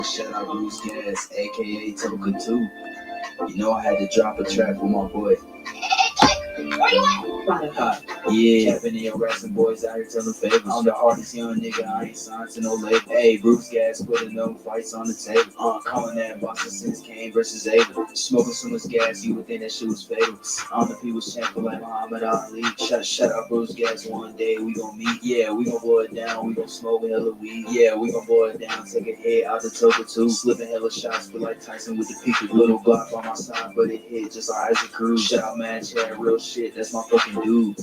Shout out Bruce Gas, aka Toka 2. You know I had to drop a track for my boy. Where you at? Yeah, been in your wrestling boys out here telling favors. I'm the hardest young nigga, I ain't signed to no label. Hey, Bruce Gas putting no fights on the table. Calling that boxing since Kane versus Abel. Smoking so much gas, you would think that shit was fatal. I'm the people's champion like Muhammad Ali. Shut up, Bruce Gas, one day we gon' meet. Yeah, we gon' boil it down, we gon' smoke a hella weed. Yeah, we gon' boil it down, take a hit out the Toka 2. Slipping hella shots, feel like Tyson with the peak. Little Glock on my side, but it hit just like Isaac Cruz. Shout out Mad Chad, real shit, that's my fucking dude.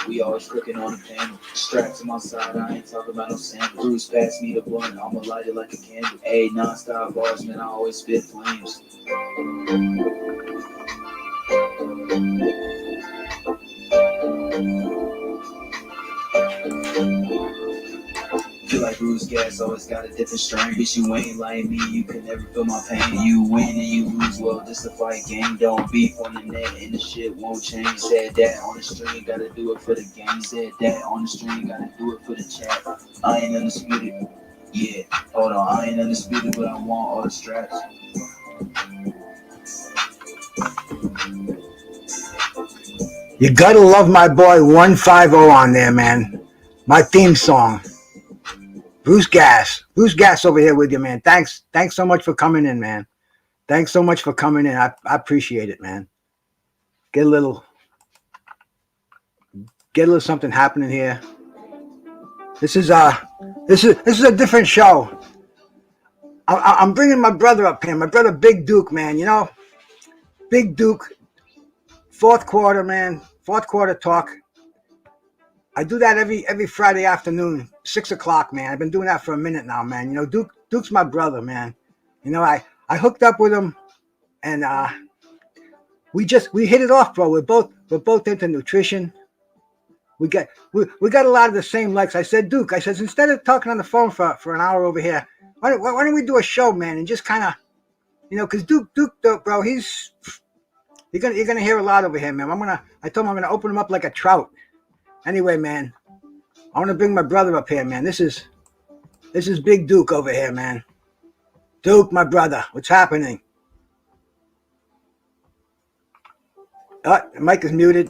We always cooking on the panel. Strapped to my side, I ain't talking about no sample. Bruce pass me the blunt, I'ma light it like a candle. Ayy, non-stop bars, man, I always spit flames. Feel like Bruce Gas always got a different strain. Bitch, you ain't like me, you can never feel my pain. You win and you lose, well, this the fight game. Don't beef on the net and the shit won't change. Said that on the stream, gotta do it for the game. Said that on the stream, gotta do it for the chat. I ain't undisputed. Yeah, hold on, I ain't undisputed, but I want all the straps. You gotta love my boy 150 on there, man. My theme song. Bruce Gas over here with you, man. Thanks so much for coming in, man. Thanks so much for coming in. I appreciate it, man. Get a little something happening here. This is a different show. I'm bringing my brother up here. My brother Big Duke, man. You know, Big Duke. Fourth quarter, man. Fourth quarter talk. I do that every Friday afternoon, 6 o'clock, man. I've been doing that for a minute now, man. You know, Duke's my brother, man. You know, I hooked up with him, and we hit it off, bro. We're both into nutrition. We got a lot of the same likes. I said, Duke, instead of talking on the phone for an hour over here, why don't we do a show, man, and just kind of, you know, because Duke, bro, you're gonna hear a lot over here, man. I told him I'm gonna open him up like a trout. Anyway, man, I want to bring my brother up here, man. This is Big Duke over here, man. Duke, my brother, what's happening? Oh, the mic is muted.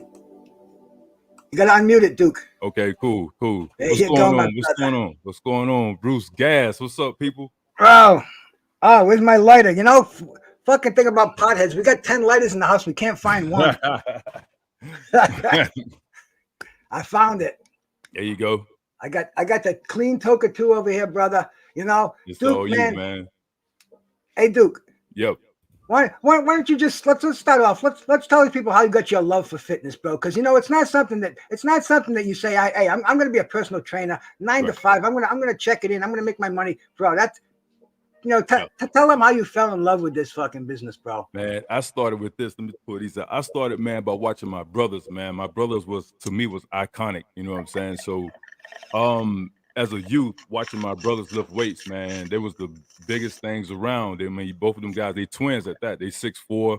You got to unmute it, Duke. Okay, cool. What's going on? Bruce Gas, what's up, people? Oh, where's my lighter? You know, fucking thing about potheads. We got 10 lighters in the house. We can't find one. I found it. There you go. I got the clean Toka 2 over here, brother. You know, it's Duke, all you, man. Hey, Duke. Yep. Why don't you just let's start off. Let's tell these people how you got your love for fitness, bro. Because you know it's not something that you say. Hey, I'm gonna be a personal trainer, 9 to 5. I'm gonna check it in. I'm gonna make my money, bro. That's, you know, tell them how you fell in love with this fucking business, bro. Man, I started with this. Let me put these out. I started, man, by watching my brothers, man. My brothers was iconic. You know what I'm saying? So, as a youth, watching my brothers lift weights, man, they was the biggest things around. I mean, both of them guys, they twins at that. They 6'4",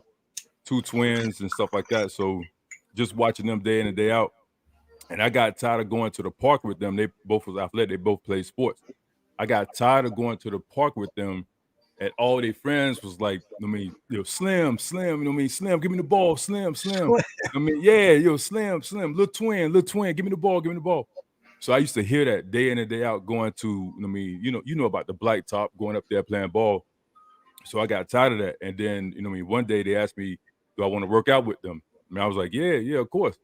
2 twins and stuff like that. So, just watching them day in and day out. And I got tired of going to the park with them. They both was athletic. They both played sports. I got tired of going to the park with them, and all their friends was like, I mean, yo, Slim, you know what I mean? Slim, give me the ball, Slim. I mean, yeah, yo, Slim, little twin, give me the ball. So I used to hear that day in and day out going to, I mean, you know about the Blight Top, going up there playing ball. So I got tired of that. And then, you know what I mean, one day they asked me, do I want to work out with them? I mean, I was like, yeah, of course.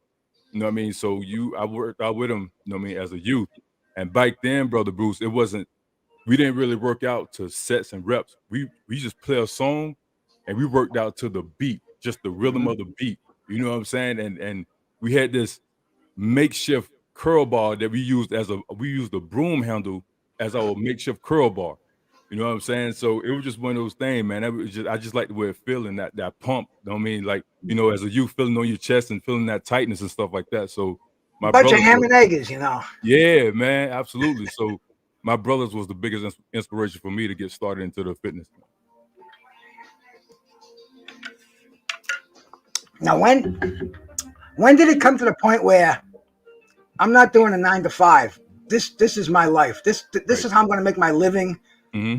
You know what I mean? So I worked out with them, you know what I mean, as a youth. And back then, Brother Bruce, we didn't really work out to sets and reps. We just play a song and we worked out to the beat, just the rhythm of the beat. You know what I'm saying? And we had this makeshift curl bar that we used the broom handle as our makeshift curl bar. You know what I'm saying? So it was just one of those things, man. I just like the way it feeling, that pump. You know what I mean? Like, you know, as a youth, feeling on your chest and feeling that tightness and stuff like that. So my bunch of ham and eggs, you know. Yeah, man, absolutely. So my brothers was the biggest inspiration for me to get started into the fitness. Now, when did it come to the point where I'm not doing a 9 to 5? This is my life. This is how I'm going to make my living. Mm-hmm.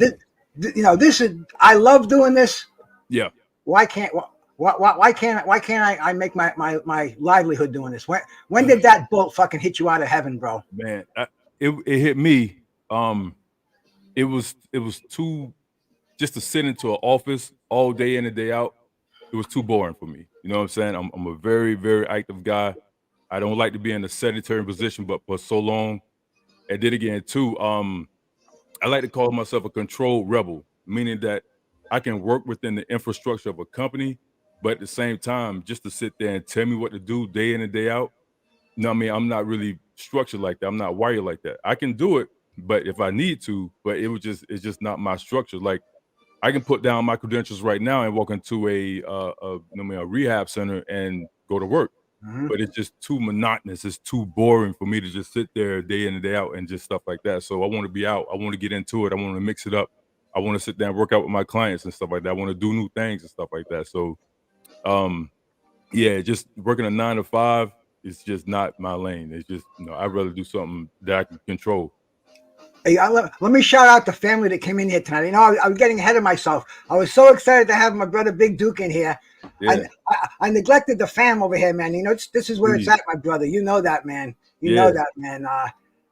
you know, this is, I love doing this. Yeah. Why can't I make my livelihood doing this? When did that bolt fucking hit you out of heaven, bro? Man, it hit me. It was too, just to sit into an office all day in and day out. It was too boring for me. You know what I'm saying? I'm a very, very active guy. I don't like to be in a sedentary position, but for so long. And then again, too, I like to call myself a controlled rebel, meaning that I can work within the infrastructure of a company, but at the same time, just to sit there and tell me what to do day in and day out. No, I mean, I'm not really structured like that. I'm not wired like that. I can do it, but if I need to, but it's just not my structure. Like, I can put down my credentials right now and walk into a rehab center and go to work. Mhm. But it's just too monotonous. It's too boring for me to just sit there day in and day out and just stuff like that. So I want to be out. I want to get into it. I want to mix it up. I want to sit down and work out with my clients and stuff like that. I want to do new things and stuff like that. So, yeah, just working a 9 to 5 is just not my lane. It's just, I'd rather do something that I can control. Hey, let me shout out the family that came in here tonight. You know, I was getting ahead of myself. I was so excited to have my brother Big Duke in here. Yeah. I neglected the fam over here, man. You know, this is where it's at, my brother. You know that, man. You know that, man.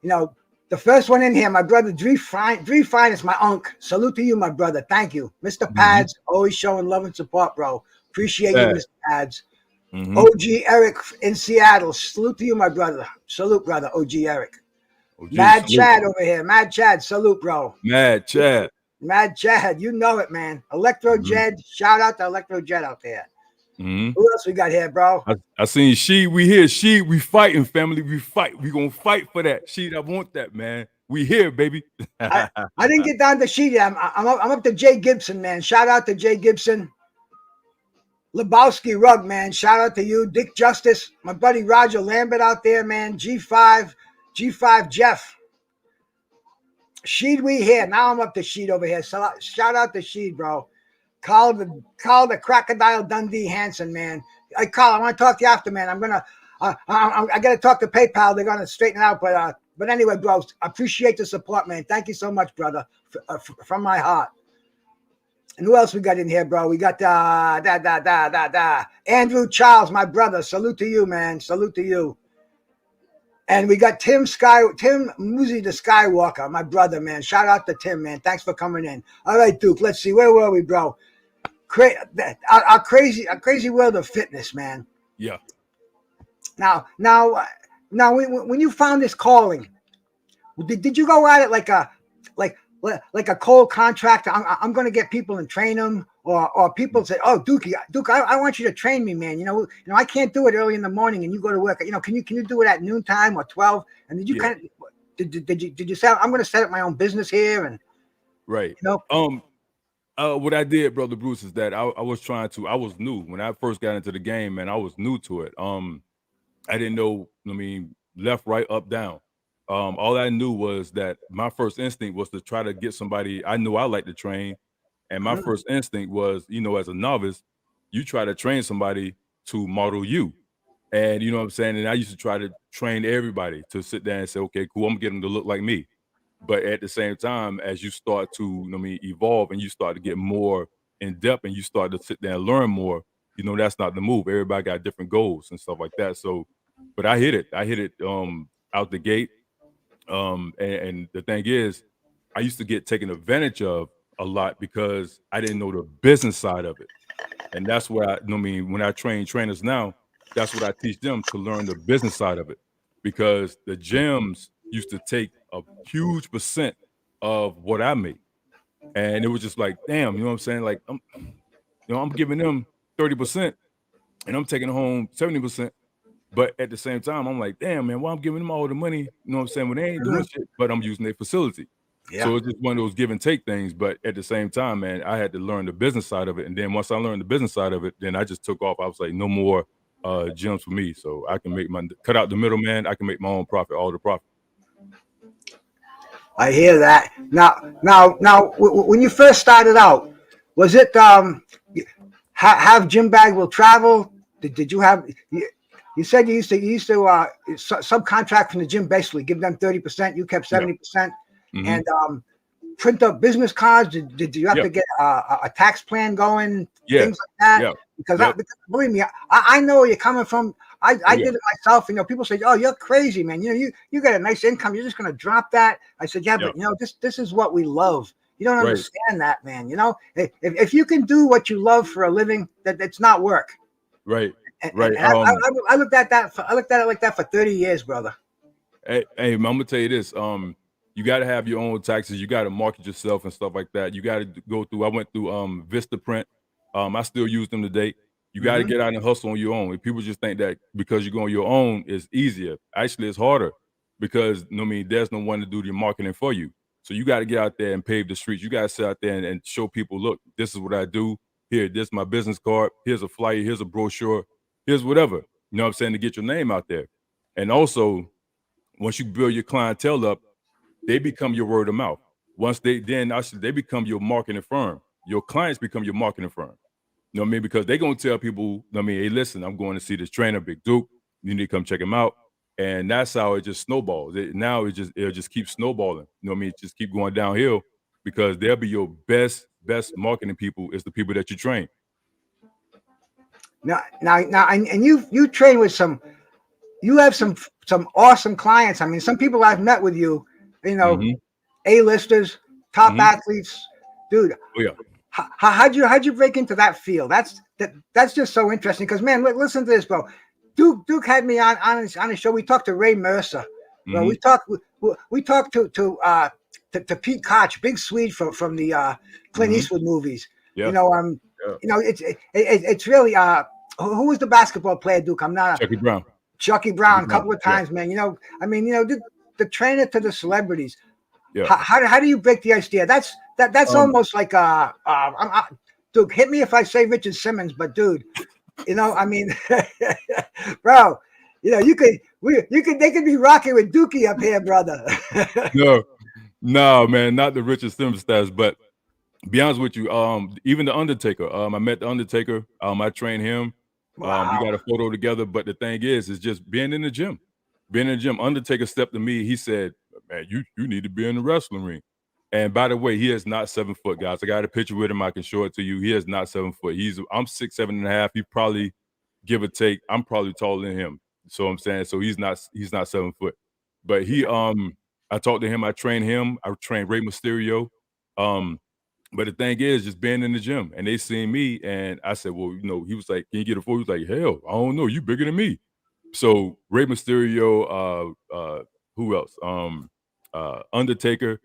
You know, the first one in here, my brother Dree Fine is my uncle. Salute to you, my brother. Thank you. Mr. Pads, always showing love and support, bro. Appreciate you, Mr. Pads. OG Eric in Seattle. Salute to you, my brother. Salute, brother. OG Eric. Mad Chad over here. Mad Chad. Salute, bro. Mad Chad. Mad Chad. You know it, man. Electro Jed. Shout out to Electro Jed out there. Who else we got here, bro? I seen She. We here. She. We fighting, family. We fight. We gonna fight for that. She. I want that, man. We here, baby. I didn't get down to She yet. I'm up to Jay Gibson, man. Shout out to Jay Gibson. Lebowski Rug, man. Shout out to you. Dick Justice. My buddy Roger Lambert out there, man. G5 Jeff. Sheed, we here. Now I'm up to Sheed over here. So shout out to Sheed, bro. Call the Crocodile Dundee Hansen, man. Hey, Carl, I want to talk to you after, man. I gotta talk to PayPal. They're gonna straighten it out, but anyway, bro, appreciate the support, man. Thank you so much, brother, from my heart. And who else we got in here, bro? We got Andrew Charles, my brother. Salute to you, man. Salute to you. And we got Tim Muzi the Skywalker, my brother, man. Shout out to Tim, man. Thanks for coming in. All right, Duke. Let's see. Where were we, bro? Our crazy world of fitness, man. Yeah. Now, when you found this calling, did you go at it like a cold contract? I'm going to get people and train them, or people say, "Oh, Duke, I want you to train me, man. You know, I can't do it early in the morning, and you go to work. You know, can you do it at noontime or 12?" And did you did you say, "I'm going to set up my own business here"? And right, you know, what I did, brother Bruce, is that I was new when I first got into the game, man. I was new to it. I didn't know. I mean, left, right, up, down. All I knew was that my first instinct was to try to get somebody. I knew I liked to train, and my first instinct was, as a novice, you try to train somebody to model you. And you know what I'm saying? And I used to try to train everybody to sit there and say, okay, cool, I'm gonna get them to look like me. But at the same time, as you start to, evolve and you start to get more in depth and you start to sit there and learn more, that's not the move. Everybody got different goals and stuff like that. So, but I hit it out the gate. And the thing is, I used to get taken advantage of a lot because I didn't know the business side of it. And that's where when I train trainers now, that's what I teach them, to learn the business side of it, because the gyms used to take a huge percent of what I make. And it was just like, damn, you know what I'm saying? Like, I'm giving them 30% and I'm taking home 70%. But at the same time, I'm like, damn, man, why I'm giving them all the money, you know what I'm saying, when they ain't doing shit, but I'm using their facility. Yeah. So it's just one of those give and take things. But at the same time, man, I had to learn the business side of it. And then once I learned the business side of it, then I just took off. I was like, no more gyms for me. So I can cut out the middleman. I can make my own profit, all the profit. I hear that. Now, when you first started out, was it have Gym Bag Will Travel? Did you have? You said you used to subcontract from the gym, basically give them 30%. You kept 70%. And print up business cards? Did you have to get a tax plan going? Yeah. Things like that? Yeah. Because, Yep. because believe me, I know where you're coming from. I yeah. did it myself. People say, "Oh, you're crazy, man. You got a nice income. You're just gonna drop that." I said, "Yeah, Yep. but this is what we love. You don't Right. understand that, man. If you can do what you love for a living, it's not work." Right. And, Right. and I looked at that. I looked at it like that for 30 years, brother. Hey, I'm gonna tell you this. You got to have your own taxes. You got to market yourself and stuff like that. You got to go through. I went through Vistaprint. I still use them today. You got to get out and hustle on your own. If people just think that because you go on your own is easier, actually it's harder because there's no one to do the marketing for you. So you got to get out there and pave the streets. You got to sit out there and show people, look, this is what I do. Here, this is my business card. Here's a flyer. Here's a brochure. Here's whatever. You know what I'm saying, to get your name out there. And also, once you build your clientele up, they become your word of mouth. Once they become your marketing firm. Your clients become your marketing firm. You know what I mean? Because they're going to tell people, hey, listen, I'm going to see this trainer, Big Duke. You need to come check him out. And that's how it just snowballs. It'll just keep snowballing. You know what I mean? It just keep going downhill because they'll be your best marketing people is the people that you train. Now, and you train with you have some awesome clients. I mean, some people I've met with you, A-listers, top athletes, dude. Oh, yeah. How'd you break into that field? That's just so interesting because, man, listen to this, bro. Duke had me on his show. We talked to Ray Mercer. Bro, we talked to Pete Koch, big Swede from the Clint Eastwood movies. Yeah. It's really who was the basketball player, Duke? I'm not Chucky Brown. a couple of times, man. The trainer to the celebrities. Yeah. How do you break the ice there? That's almost like Duke, hit me if I say Richard Simmons, but dude, bro, they could be rocking with Dookie up here, brother. No, man, not the Richard Simmons stats, but be honest with you, even the Undertaker. I met the Undertaker. I trained him. Wow. We got a photo together, but the thing is just being in the gym. Undertaker stepped to me. He said, man, you need to be in the wrestling ring. And by the way, he is not 7 foot, guys. I got a picture with him. I can show it to you. He is not 7 foot. I'm 6'7.5". He probably, give or take, I'm probably taller than him. So I'm saying, so he's not 7 foot. But I talked to him. I trained him. I trained Rey Mysterio. But the thing is, just being in the gym, and they seen me, and I said, well, he was like, can you get a photo? He was like, hell, I don't know. You bigger than me. So Rey Mysterio, who else? Undertaker,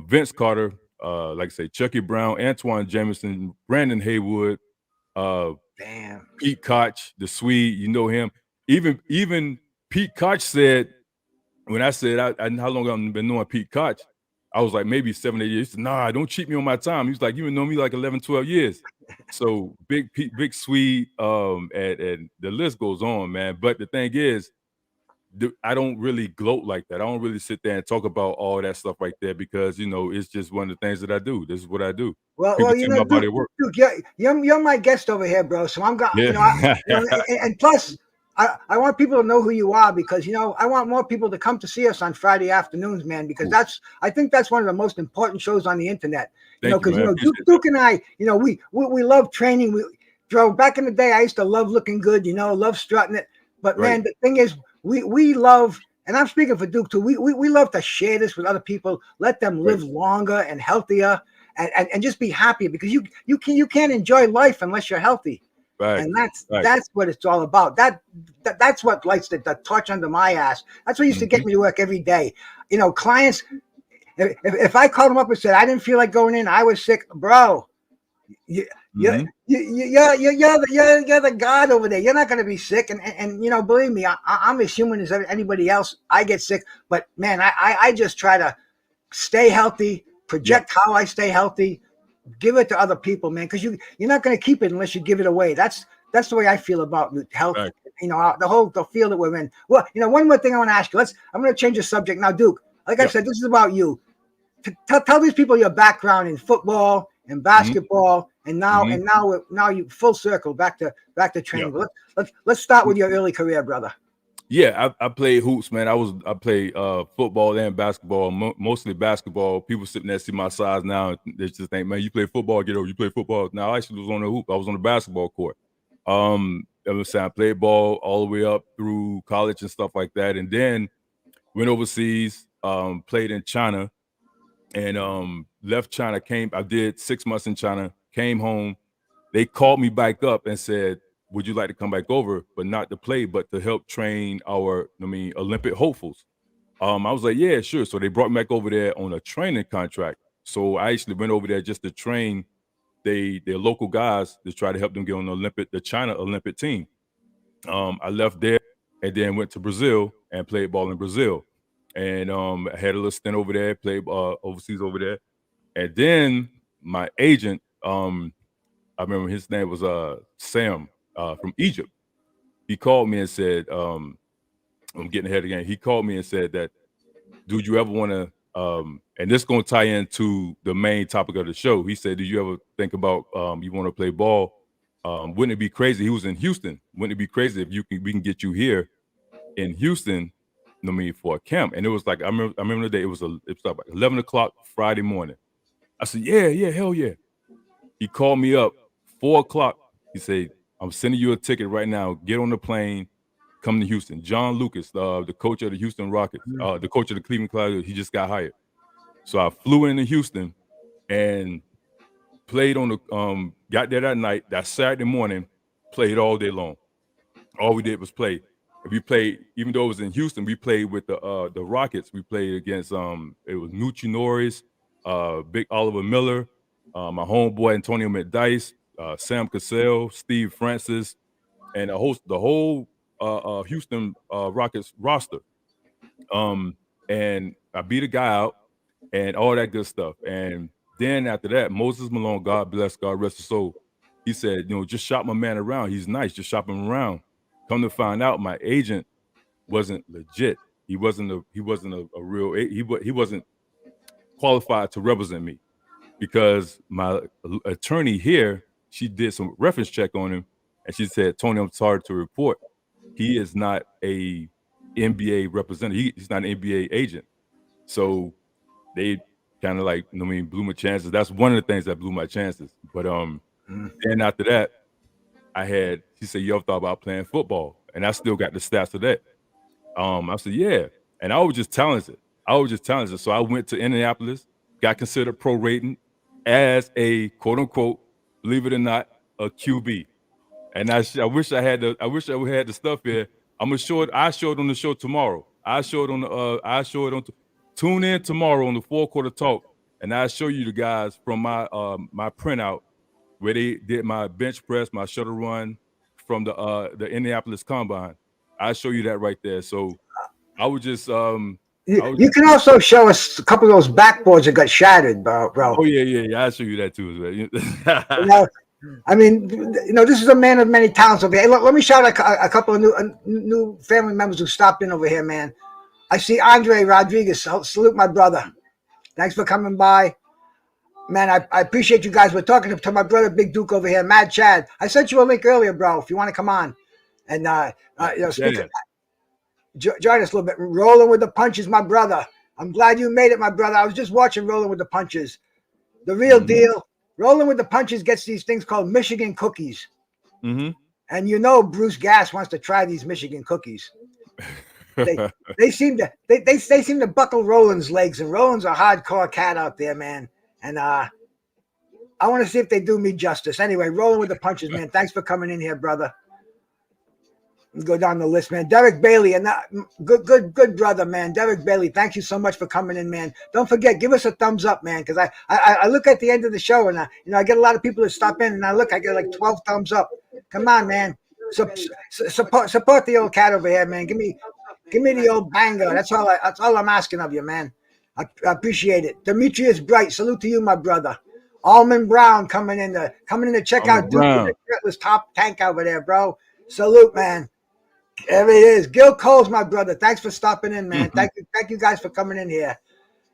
Vince Carter, like I say, Chucky Brown, Antoine Jameson, Brandon Haywood, damn, Pete Koch, the Swede, you know him. Even Pete Koch said, when I said how long I've been knowing Pete Koch, I was like maybe 7, 8 years. He said, nah, don't cheat me on my time. He was like, you been knowing me like 11, 12 years. So big Swede, and the list goes on, man. But the thing is, I don't really gloat like that. I don't really sit there and talk about all that stuff right there because it's just one of the things that I do. This is what I do. Well, Duke, you're my guest over here, bro. So I'm going. Yeah. And plus, I want people to know who you are because I want more people to come to see us on Friday afternoons, man. Because I think that's one of the most important shows on the internet. Because Duke and I, we love training. We drove back in the day. I used to love looking good, love strutting it. But man, the thing is, we love, and I'm speaking for Duke too. We love to share this with other people, let them live longer and healthier, and just be happy because you can't enjoy life unless you're healthy. Right. And that's what it's all about. That's what lights the torch under my ass. That's what used to get me to work every day. Clients, if I called them up and said I didn't feel like going in, I was sick, bro. You're the god over there. You're not going to be sick, and believe me, I'm as human as anybody else. I get sick, but man, I just try to stay healthy, project how I stay healthy, give it to other people, man, because you're not going to keep it unless you give it away. That's the way I feel about health. Right. The field that we're in. Well, one more thing I want to ask you. I'm going to change the subject now, Duke. Like I said, this is about you. Tell these people your background in football and basketball, and now you full circle back to training. Let's start with your early career, brother. Yeah, I played hoops, man. I played football and basketball, mostly basketball. People sitting there see my size now, they just think, man, you play football, get over. You play football. Now I actually was on the hoop. I was on the basketball court. I was saying I played ball all the way up through college and stuff like that, and then went overseas, played in China, and left China. I did 6 months in China. Came home. They called me back up and said, would you like to come back over, but not to play, but to help train our, Olympic hopefuls? I was like, yeah, sure. So they brought me back over there on a training contract. So I actually went over there just to train their local guys to try to help them get on the China Olympic team. I left there and then went to Brazil and played ball in Brazil. And I had a little stint over there, played overseas over there. And then my agent, I remember his name was Sam from Egypt. He called me and said, I'm getting ahead again. He called me and said that, do you ever want to, and this is going to tie into the main topic of the show. He said, do you ever think about you want to play ball? Wouldn't it be crazy? He was in Houston. Wouldn't it be crazy if we can get you here in Houston, for a camp? And it was like, I remember the day, it was like 11 o'clock Friday morning. I said, yeah, hell yeah. He called me up 4 o'clock. He said, I'm sending you a ticket right now. Get on the plane, come to Houston. John Lucas, the coach of the Houston Rockets, the coach of the Cleveland Cavaliers, he just got hired. So I flew into Houston and played on the got there that night, that Saturday morning, played all day long. All we did was play. And we played, even though it was in Houston, we played with the Rockets. We played against it was Nucci Norris, Big Oliver Miller, my homeboy Antonio McDyess, Sam Cassell, Steve Francis, and the whole Houston Rockets roster. And I beat a guy out and all that good stuff. And then after that, Moses Malone, God bless, God rest his soul, he said, just shop my man around. He's nice. Just shop him around. Come to find out, my agent wasn't legit. He wasn't a real, he wasn't qualified to represent me, because my attorney here, she did some reference check on him, and she said, Tony, I'm sorry to report, he is not a NBA representative. He's not an NBA agent. So they kind of like, blew my chances. That's one of the things that blew my chances. But then after that, she said, you ever thought about playing football? And I still got the stats of that. I said, yeah. And I was just talented. So I went to Indianapolis, got considered prorating as a quote unquote, believe it or not, a QB. And I wish I had the stuff here. I show it on the show tomorrow. Tune in tomorrow on the 4 Quarter Talk, and I'll show you the guys from my printout where they did my bench press, my shuttle run from the Indianapolis Combine. I'll show you that right there. So I would just you can also show us a couple of those backboards that got shattered, bro. Oh yeah. I'll show you that too. I mean, this is a man of many talents over here. Hey, look, let me shout a couple of new family members who stopped in over here, man. I see Andre Rodriguez. Salute my brother. Thanks for coming by. Man, I appreciate you guys. We're talking to my brother, Big Duke over here, Mad Chad. I sent you a link earlier, bro, if you want to come on. And, join us a little bit. Rolling with the Punches, my brother. I'm glad you made it, my brother. I was just watching Rolling with the Punches. The real deal. Rolling with the Punches gets these things called Michigan cookies. Mm-hmm. And Bruce Gass wants to try these Michigan cookies. They seem to buckle Roland's legs, and Roland's a hardcore cat out there, man. And I want to see if they do me justice. Anyway, Rolling with the Punches, man. Thanks for coming in here, brother. Go down the list, man. Derek Bailey, and good brother, man. Derek Bailey, thank you so much for coming in, man. Don't forget, give us a thumbs up, man, because I look at the end of the show, and I get a lot of people that stop in, and I get like 12 thumbs up. Come on, man. Support the old cat over here, man. Give me the old banger. That's all I'm asking of you, man. I appreciate it. Demetrius Bright, salute to you, my brother. Almond Brown coming in to check out Duke with the shirtless top tank over there, bro. Salute, man. There it is. Gil Cole's my brother. Thanks for stopping in, man. Mm-hmm. Thank you guys for coming in here.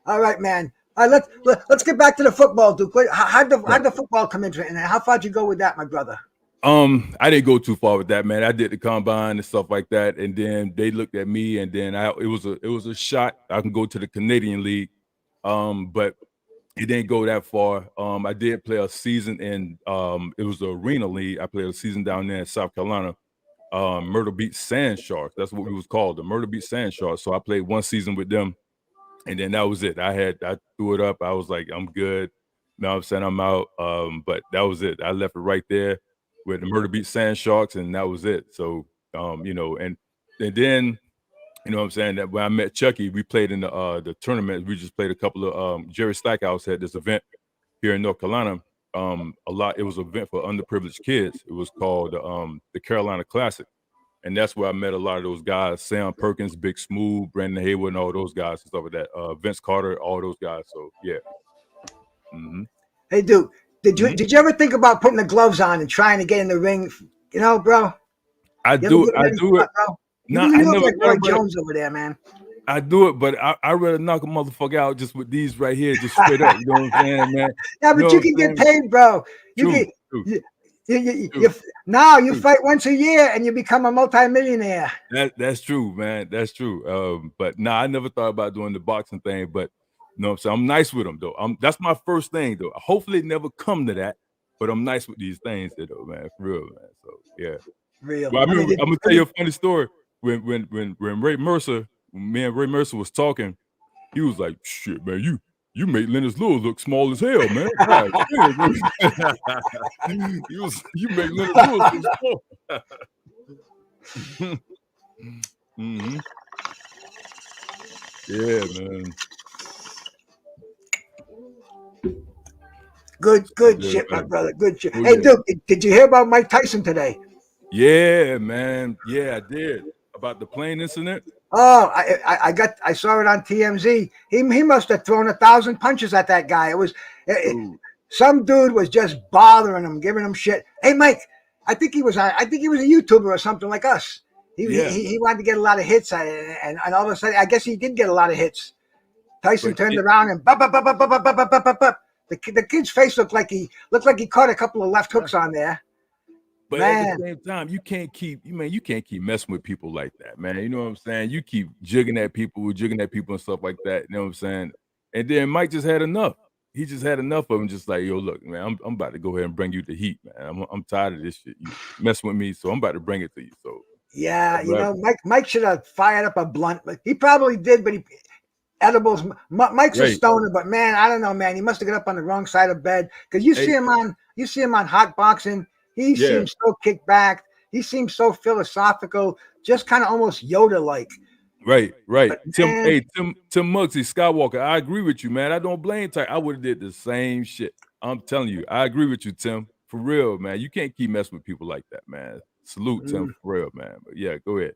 All right, man. All right, let's get back to the football, Duke. How'd the football come into it, and how far did you go with that, my brother? I didn't go too far with that, man. I did the combine and stuff like that, and then they looked at me, and then it was a shot. I can go to the Canadian League, but it didn't go that far. I did play a season in it was the Arena League. I played a season down there in South Carolina, Myrtle Beach Sand Sharks. That's what we was called, the Myrtle Beach Sand Sharks. So I played one season with them, and then that was it. I threw it up. I was like, I'm good. No, I'm saying I'm out. But that was it. I left it right there with the Myrtle Beach Sand Sharks, and that was it. So you know, and then you know what I'm saying, that when I met Chucky, we played in the tournament. We just played a couple of Jerry Stackhouse had this event here in North Carolina. It was an event for underprivileged kids. It was called the Carolina Classic. And that's where I met a lot of those guys, Sam Perkins, Big Smooth, Brandon Haywood, and all those guys and stuff like that. Vince Carter, all those guys. So yeah. Mm-hmm. Hey, dude, did you ever think about putting the gloves on and trying to get in the ring? You know, bro. I do it. Bro? No, you I look never like Roy Jones over there, man. I do it, but I rather knock a motherfucker out just with these right here, just straight up. You know what I'm saying, man? Yeah, but you can get paid, bro. You fight once a year and you become a multimillionaire. That's true, man. That's true. But I never thought about doing the boxing thing. But you know what I'm saying? I'm nice with them though. That's my first thing though. Hopefully it never come to that, but I'm nice with these things though, man. For real, man. So yeah. Real. Well, I'm gonna tell you a funny story. When Ray Mercer, me and Ray Mercer was talking, he was like, "Shit, man, you make Lennox Lewis look small as hell, man." You make Lennox Lewis look small. Mm-hmm. Yeah, man. Good shit, my brother. Good shit. Hey, dude, did you hear about Mike Tyson today? Yeah, man. Yeah, I did. About the plane incident. Oh, I saw it on TMZ. He must have thrown 1,000 punches at that guy. It was some dude was just bothering him, giving him shit. Hey, Mike, I think he was a YouTuber or something like us. He wanted to get a lot of hits, and all of a sudden, I guess he did get a lot of hits. Tyson turned around and the kid's face looked like he caught a couple of left hooks on there. But at the same time, you can't keep messing with people like that, man. You know what I'm saying? You keep jigging at people and stuff like that. You know what I'm saying? And then Mike just had enough. He just had enough of him. Just like, yo, look, man, I'm about to go ahead and bring you the heat, man. I'm tired of this shit. You messing with me, so I'm about to bring it to you. So yeah, you know, Mike should have fired up a blunt. He probably did, but edibles. Mike's a stoner, but man, I don't know, man. He must have got up on the wrong side of bed because you see him on Hot Boxing. He seems so kicked back. He seems so philosophical, just kind of almost Yoda-like. Right. But, Tim Muggsy, Skywalker, I agree with you, man. I don't blame Ty. I would have did the same shit. I'm telling you, I agree with you, Tim. For real, man. You can't keep messing with people like that, man. Salute, Tim, for real, man. But yeah, go ahead.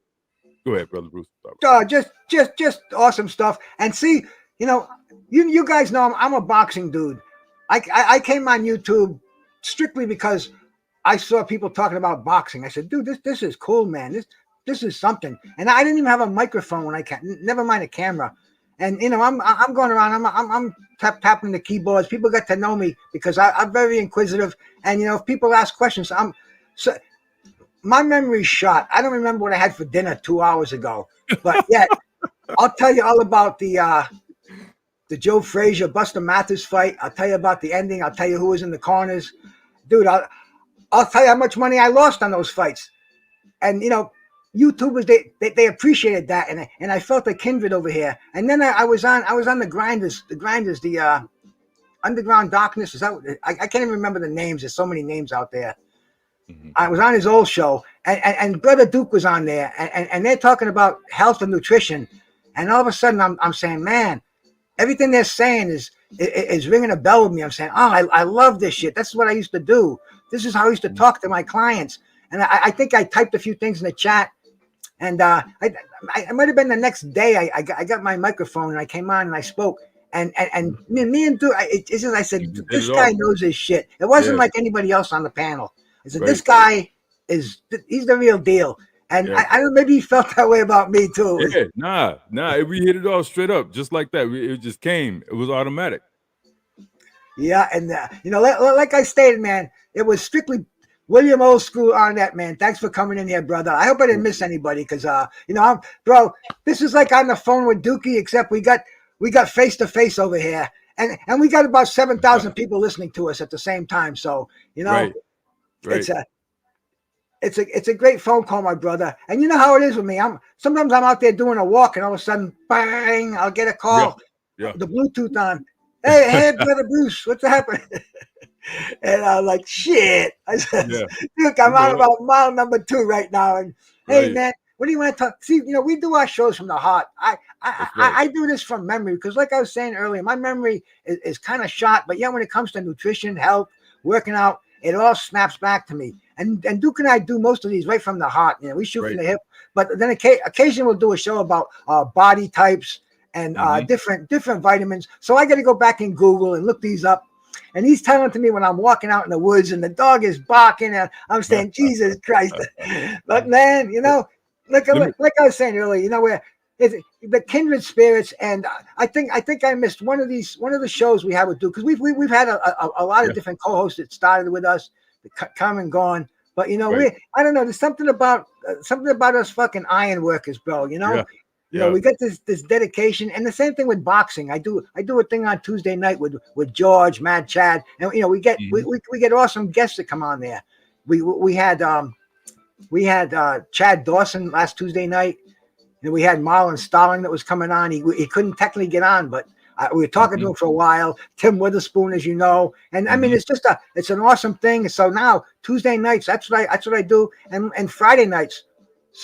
Go ahead, Brother Bruce. Just awesome stuff. And see, you know, you guys know I'm a boxing dude. I came on YouTube strictly because I saw people talking about boxing. I said, dude, this is cool, man. This is something. And I didn't even have a microphone when never mind a camera. And you know, I'm going around. I'm tapping the keyboards. People get to know me because I'm very inquisitive. And you know, if people ask questions, my memory's shot. I don't remember what I had for dinner 2 hours ago. But yeah, I'll tell you all about the Joe Frazier Buster Mathis fight. I'll tell you about the ending. I'll tell you who was in the corners, dude. I'll tell you how much money I lost on those fights. And, you know, YouTubers, they appreciated that. And I felt a kindred over here. And then I was on the Grinders, the Underground Darkness. Is that I can't even remember the names. There's so many names out there. Mm-hmm. I was on his old show. And Brother Duke was on there. And they're talking about health and nutrition. And all of a sudden, I'm saying, man, everything they're saying is ringing a bell with me. I'm saying, oh, I love this shit. That's what I used to do. This is how I used to talk to my clients. And I think I typed a few things in the chat. And I might have been the next day. I got my microphone and I came on and I spoke. And me and Duke, it's just I said, this guy knows his shit. It wasn't like anybody else on the panel. I said, this guy he's the real deal. And I don't know, maybe he felt that way about me too. Yeah, nah. We hit it all straight up, just like that. It just came. It was automatic. Yeah, and you know, like I stated, man, it was strictly William Old School on that, man. Thanks for coming in here, brother. I hope I didn't miss anybody because bro, this is like on the phone with Dookie, except we got face to face over here. And we got about 7,000 people listening to us at the same time. So, Right. it's a great phone call, my brother. And you know how it is with me. Sometimes I'm out there doing a walk and all of a sudden, bang, I'll get a call. Yeah. The Bluetooth on. Hey, brother Bruce, what's happening? And I'm like, shit. I said, Duke, I'm on about mile number 2 right now. And hey, man, what do you want to talk? See, we do our shows from the heart. I do this from memory because, like I was saying earlier, my memory is kind of shot. But yeah, when it comes to nutrition, health, working out, it all snaps back to me. And Duke and I do most of these right from the heart. We shoot from the hip. But then occasionally we'll do a show about body types and different vitamins. So I got to go back in Google and look these up. And he's telling to me when I'm walking out in the woods and the dog is barking and I'm saying, Jesus Christ. But man, like I was saying earlier, where the kindred spirits. And I think I missed one of the shows we had with Duke, because we've had a lot of different co-hosts that started with us, that come and gone. But I don't know. There's something about us fucking iron workers, bro. We got this dedication, and the same thing with boxing. I do a thing on Tuesday night with George, Mad Chad, and we get awesome guests that come on there. We had Chad Dawson last Tuesday night, and we had Marlon Starling that was coming on. He couldn't technically get on, but we were talking to him for a while. Tim Witherspoon, as you know, and I mean it's an awesome thing. So now Tuesday nights, that's what I do, and Friday nights,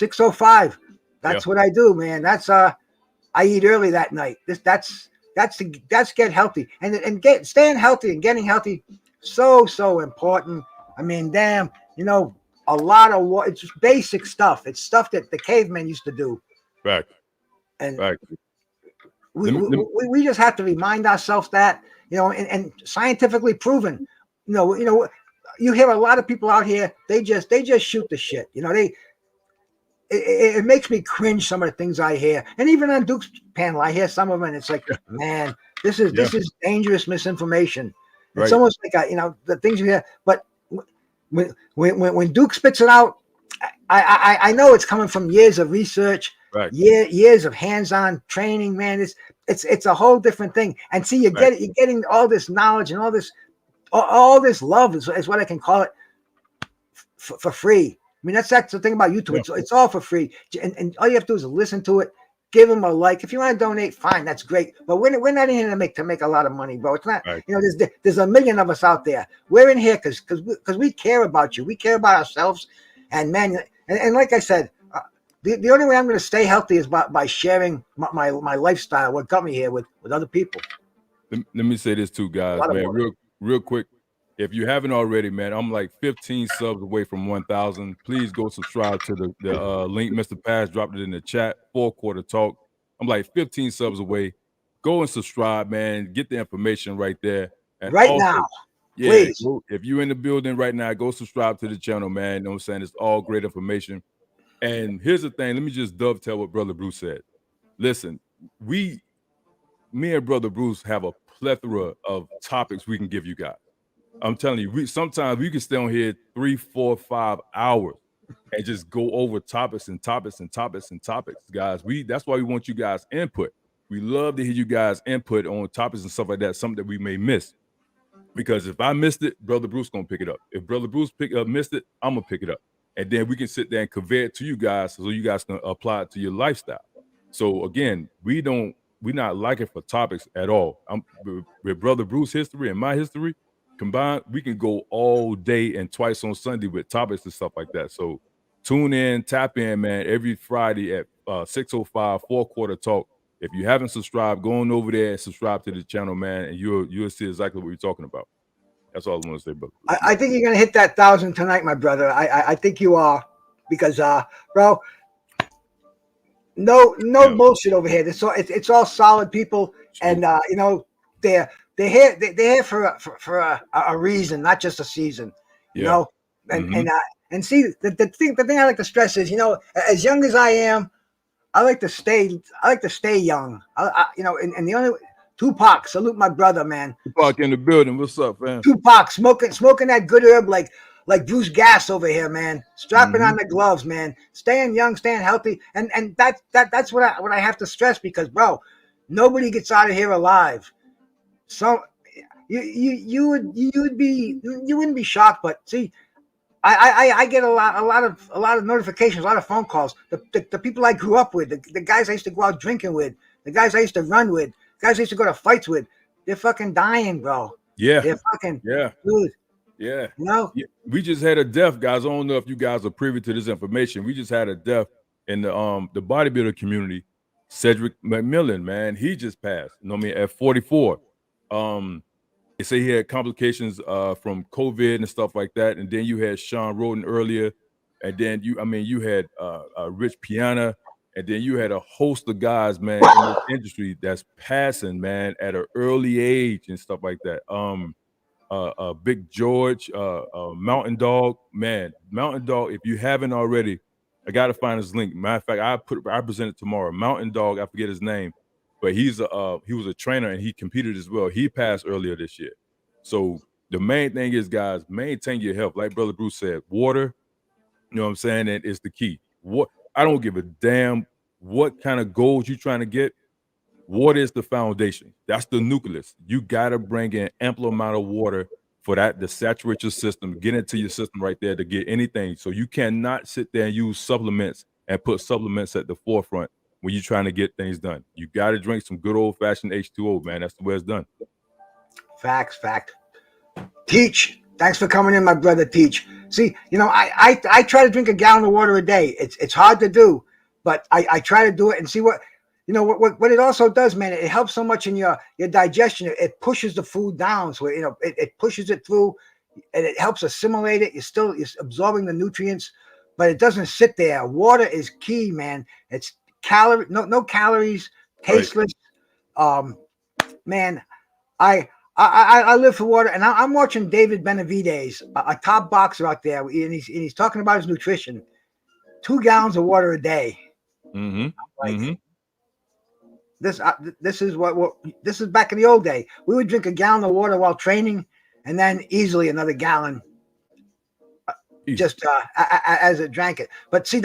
6:05. That's what I do, man. That's I eat early that night. That's get healthy and staying healthy and getting healthy. So important. I mean, damn, a lot of what, it's just basic stuff. It's stuff that the cavemen used to do. Right. And we just have to remind ourselves that, and scientifically proven, you hear a lot of people out here, they just shoot the shit. It makes me cringe, some of the things I hear. And even on Duke's panel, I hear some of them, and it's like, man, this is dangerous misinformation. It's almost like the things you hear. But when Duke spits it out, I know it's coming from years of research, years of hands-on training, man. It's a whole different thing. And see, you're getting all this knowledge and all this love is what I can call it, for free. I mean, that's the thing about YouTube. It's all for free, and all you have to do is listen to it, give them a like. If you want to donate, fine, that's great. But we're not in here to make a lot of money, bro. It's not. There's a million of us out there. We're in here because we care about you. We care about ourselves, and man, and like I said, the only way I'm going to stay healthy is by sharing my lifestyle, what got me here, with other people. Let me say this too, guys, man, real quick. If you haven't already, man, I'm like 15 subs away from 1,000. Please go subscribe to the link. Mr. Paz dropped it in the chat. 4 Quarter Talk. I'm like 15 subs away. Go and subscribe, man. Get the information right there. And now. Please. If you're in the building right now, go subscribe to the channel, man. You know what I'm saying? It's all great information. And here's the thing. Let me just dovetail what Brother Bruce said. Listen, me and Brother Bruce have a plethora of topics we can give you guys. I'm telling you, sometimes we can stay on here 3, 4, 5 hours and just go over topics and topics and topics and topics, guys. That's why we want you guys input. We love to hear you guys input on topics and stuff like that, something that we may miss. Because if I missed it, Brother Bruce gonna pick it up. If Brother Bruce missed it, I'm gonna pick it up, and then we can sit there and convey it to you guys, so you guys can apply it to your lifestyle. So again, we're not liking for topics at all. With Brother Bruce history and my history combined, we can go all day and twice on Sunday with topics and stuff like that. So tune in, tap in, man, every Friday at 6:05, 4 Quarter Talk. If you haven't subscribed, go on over there and subscribe to the channel, man, and you'll see exactly what we're talking about. That's all I want to say, brother. I think you're gonna hit that 1,000 tonight, my brother. I think you are, because bro, no bullshit over here. It's all solid people, and they're here for a reason, not just a season. And see, the thing I like to stress is, as young as I am, I like to stay young. And the only Tupac, salute my brother, man. Tupac in the building. What's up, man? Tupac smoking that good herb like like Bruce Gass over here, man. Strapping on the gloves, man. Staying young, staying healthy, and that's what I have to stress because, bro, nobody gets out of here alive. So you wouldn't be shocked, but see, I get a lot of notifications, a lot of phone calls. The people I grew up with, the guys I used to go out drinking with, the guys I used to run with, guys I used to go to fights with, they're fucking dying, bro. Yeah. They're fucking dude. Yeah. You know? We just had a death, guys. I don't know if you guys are privy to this information. We just had a death in the bodybuilder community. Cedric McMillan, man, he just passed. You know what I mean? At 44. They say he had complications from COVID and stuff like that. And then you had Sean Roden earlier. And then you had Rich Piana. And then you had a host of guys, man, in this industry that's passing, man, at an early age and stuff like that. Big George, Mountain Dog, man, Mountain Dog. If you haven't already, I gotta find his link. Matter of fact, I present it tomorrow. Mountain Dog, I forget his name, but he was a trainer and he competed as well. He passed earlier this year. So the main thing is, guys, maintain your health. Like Brother Bruce said, water. You know what I'm saying? And it's the key. I don't give a damn what kind of goals you're trying to get. Water is the foundation. That's the nucleus. You got to bring in ample amount of water for that to saturate your system, get into your system right there to get anything. So you cannot sit there and use supplements and put supplements at the forefront when you're trying to get things done. You got to drink some good old-fashioned H2O, man. That's the way it's done. Fact. Teach. Thanks for coming in, my brother. Teach. See, I try to drink a gallon of water a day. It's hard to do, but I try to do it and see what what it also does, man. It helps so much in your digestion. It pushes the food down, so it pushes it through, and it helps assimilate it. You're absorbing the nutrients, but it doesn't sit there. Water is key, man. It's no calories, tasteless. Right. Man, I live for water, and I'm watching David Benavidez, a top boxer out there, and he's talking about his nutrition. 2 gallons of water a day. Mm-hmm. Like, mm-hmm. This is what this is back in the old day. We would drink a gallon of water while training, and then easily another gallon, just as it drank it. But see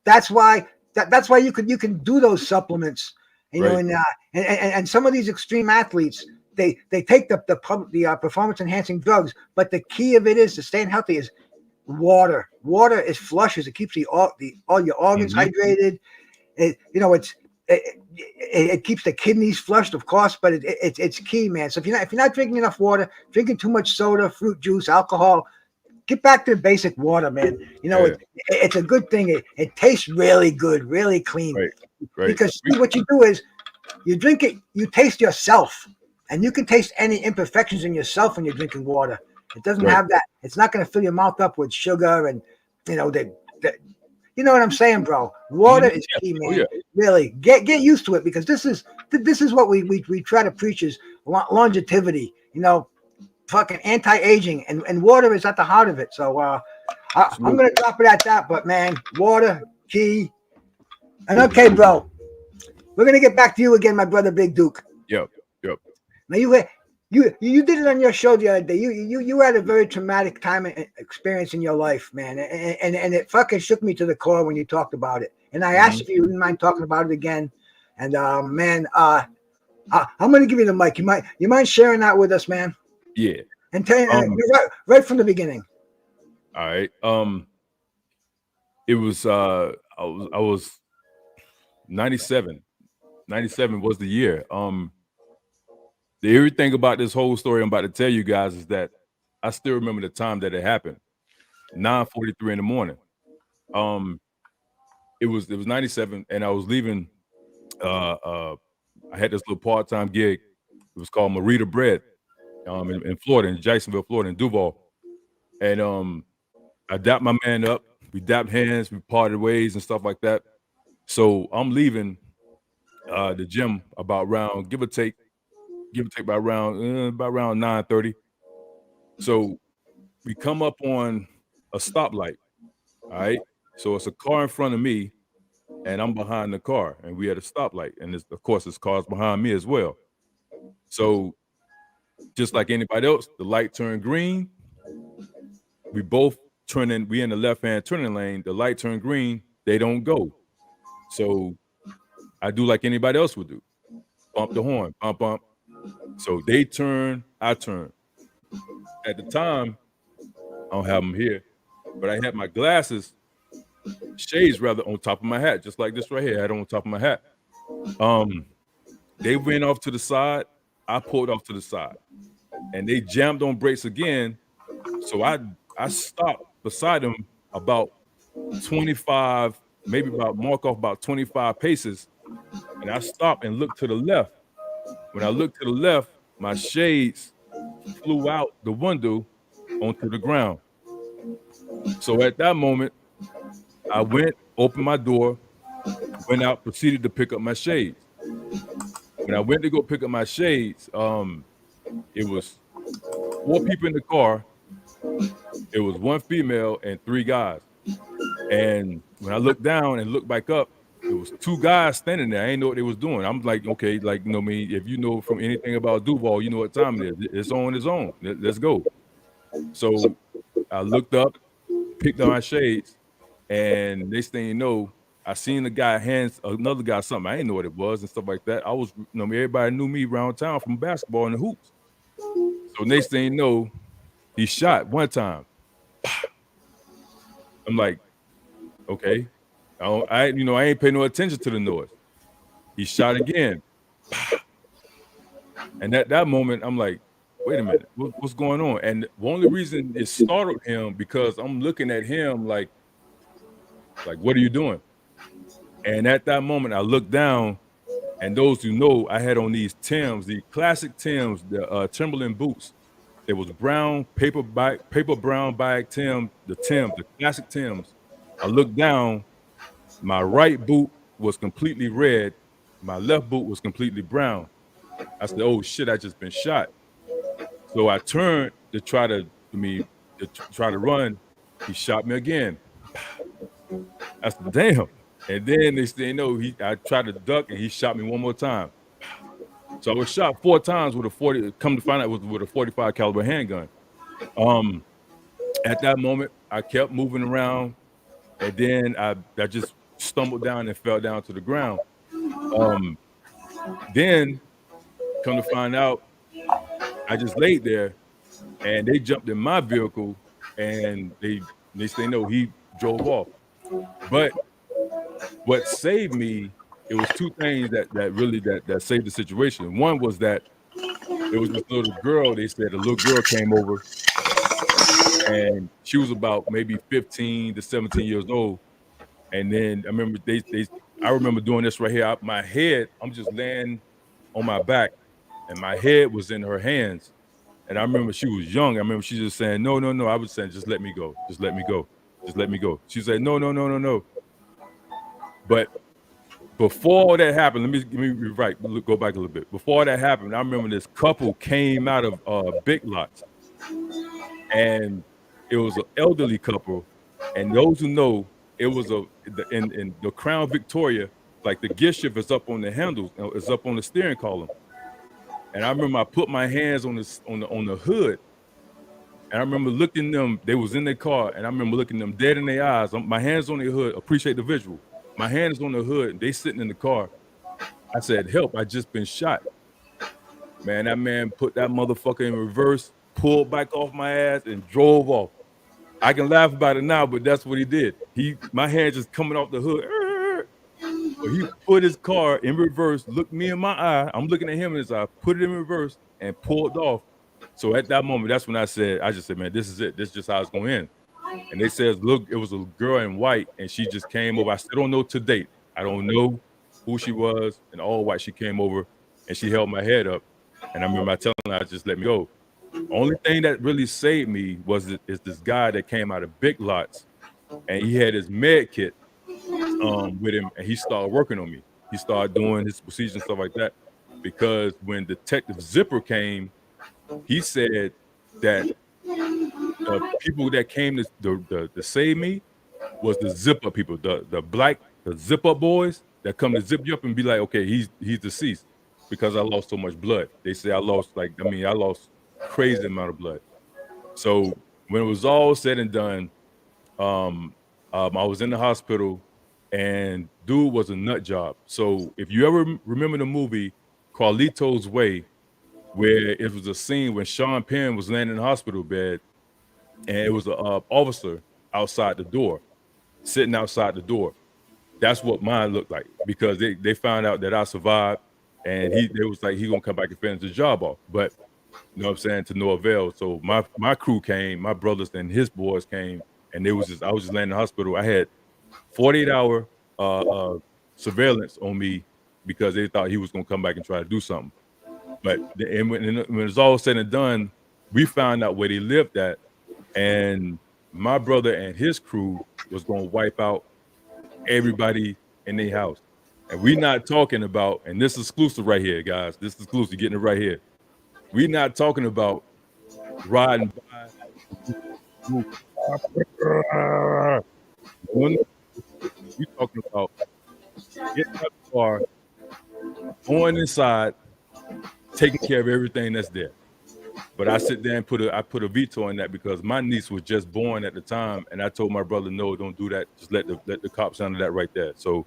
that's why you can do those supplements, and some of these extreme athletes. They take the performance enhancing drugs, but the key of it is to staying healthy is water. Water is flushes. It keeps all your organs hydrated. It keeps the kidneys flushed, of course, but it's key, man. So if you're not drinking enough water, drinking too much soda, fruit juice, alcohol, get back to the basic water, man. It's a good thing. It tastes really good, really clean. Right. Because what you do is you drink it, you taste yourself. And you can taste any imperfections in yourself when you're drinking water. It doesn't have that. It's not going to fill your mouth up with sugar and, you know what I'm saying, bro? Water is key, man. Yeah. Really, get used to it because this is what we try to preach is longevity. Fucking anti-aging, and water is at the heart of it. So I'm going to drop it at that. But man, water key. And okay, bro, we're going to get back to you again, my brother, Big Duke. Yep. Now you did it on your show the other day. You had a very traumatic time and experience in your life, man, and it fucking shook me to the core when you talked about it. And I asked if you wouldn't mind talking about it again. And man, I'm gonna give you the mic. You mind sharing that with us, man? Yeah. And tell right from the beginning. All right. It was I was 97. 97 was the year. The eerie thing about this whole story I'm about to tell you guys is that I still remember the time that it happened. 9:43 in the morning. It was 97, and I was leaving. I had this little part-time gig. It was called Marita Bread, in Florida, in Jacksonville, Florida, in Duval. And I dapped my man up. We dapped hands. We parted ways and stuff like that. So I'm leaving the gym about around, give or take by around 9:30. So we come up on a stoplight. All right. So it's a car in front of me, and I'm behind the car, and we at a stoplight, and of course, there's cars behind me as well. So just like anybody else, the light turned green. We both turning, we in the left-hand turning lane, the light turned green, they don't go. So I do like anybody else would do. Bump the horn, bump, bump. So they turn, I turn. At the time, I don't have them here, but I had my glasses, shades rather, on top of my hat, just like this right here. I had on top of my hat. They went off to the side. I pulled off to the side, and they jammed on brakes again. So I stopped beside them about 25, maybe about mark off about 25 paces, and I stopped and looked to the left. When I looked to the left, my shades flew out the window onto the ground. So at that moment, I went, opened my door, went out, proceeded to pick up my shades. When I went to go pick up my shades, it was 4 people in the car. It was 1 female and 3 guys. And when I looked down and looked back up, it was 2 guys standing there. I didn't know what they was doing. I'm like, okay, like, you know me, if you know from anything about Duval, you know what time it is. It's on its own. Let's go. So I looked up, picked up my shades, and next thing you know, I seen the guy hands another guy something. I didn't know what it was and stuff like that. I was, you know, everybody knew me around town from basketball and the hoops. So next thing you know, he shot one time. I'm like, okay. I ain't pay no attention to the noise. He shot again. And at that moment, I'm like, wait a minute, what's going on? And the only reason it startled him because I'm looking at him like, what are you doing? And at that moment, I looked down, and those who know, I had on these Timbs, the classic Timbs, the Timberland boots. It was brown, paper brown bag Tim, the classic Timbs. I looked down, my right boot was completely red, my left boot was completely brown. I said, oh shit, I just been shot. So I turned to try to run. He shot me again. I said, damn. And then they say, no, I tried to duck and he shot me one more time. So I was shot 4 times with a 40, come to find out with a 45 caliber handgun. At that moment, I kept moving around, and then I just stumbled down and fell down to the ground. Then, come to find out, I just laid there, and they jumped in my vehicle, and they say, no, he drove off. But what saved me, it was 2 things that really saved the situation. One was that it was this little girl. They said a little girl came over, and she was about maybe 15 to 17 years old. And then I remember I remember doing this right here. My head, I'm just laying on my back, and my head was in her hands. And I remember she was young. I remember she just saying, no. I was saying, just let me go. Just let me go. Just let me go. She said, no. But before that happened, let me go back a little bit. Before that happened, I remember this couple came out of Big Lots, and it was an elderly couple. And those who know, it was in the Crown Victoria, like the gift shift is up on the handles, it's up on the steering column. And I remember I put my hands on the hood, and I remember looking them. They was in their car, and I remember looking them dead in their eyes. My hands on their hood. Appreciate the visual. My hand is on the hood, and they sitting in the car. I said, help, I just been shot. Man, that man put that motherfucker in reverse, pulled back off my ass, and drove off. I can laugh about it now, but that's what he did. My hand just coming off the hood. But he put his car in reverse, looked me in my eye. I'm looking at him in his eye, put it in reverse, and pulled off. So at that moment, that's when I just said, man, this is it. This is just how it's going to end. And they said, look, it was a girl in white, and she just came over. I still don't know to date. I don't know who she was. In all white, she came over, and she held my head up. And I remember telling her, just let me go. Only thing that really saved me is this guy that came out of Big Lots, and he had his med kit with him, and he started working on me. He started doing his procedures and stuff like that. Because when Detective Zipper came, he said that the people that came to save me was the zip up people, the zip up boys that come to zip you up and be like, okay, he's deceased, because I lost so much blood. They say I lost crazy amount of blood. So when it was all said and done, I was in the hospital, and dude was a nut job. So if you ever remember the movie Carlito's Way, where it was a scene when Sean Penn was laying in the hospital bed, and it was a officer outside the door, sitting outside the door. That's what mine looked like, because they found out that I survived, and they was like, he gonna come back and finish the job off. But you know what I'm saying, to no avail. So my crew came, my brothers and his boys came, and I was just laying in the hospital. I had 48-hour surveillance on me because they thought he was gonna come back and try to do something. But when it was all said and done, we found out where they lived at, and my brother and his crew was gonna wipe out everybody in their house. And we not talking about, and this is exclusive right here, guys. This is exclusive, getting it right here. We not talking about riding by. We talking about getting out the car, going inside, taking care of everything that's there. But I sit there and put a veto on that, because my niece was just born at the time, and I told my brother, no, don't do that. Just let the cops handle that right there. So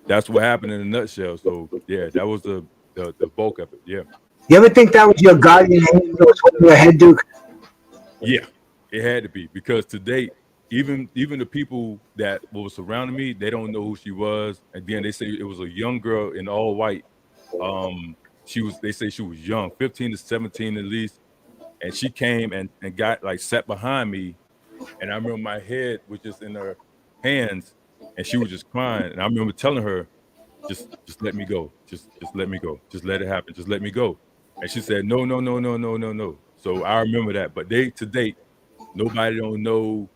that's what happened in a nutshell. So yeah, that was the bulk of it. Yeah. You ever think that was your guardian angel that was holding your head, Duke? Yeah, it had to be, because to date, even the people that were surrounding me, they don't know who she was. And then they say it was a young girl in all white. They say she was young, 15 to 17 at least. And she came and got sat behind me. And I remember my head was just in her hands, and she was just crying. And I remember telling her, just let me go. Just let me go. Just let it happen. Just let me go. And she said, no. So I remember that. But to date, nobody don't know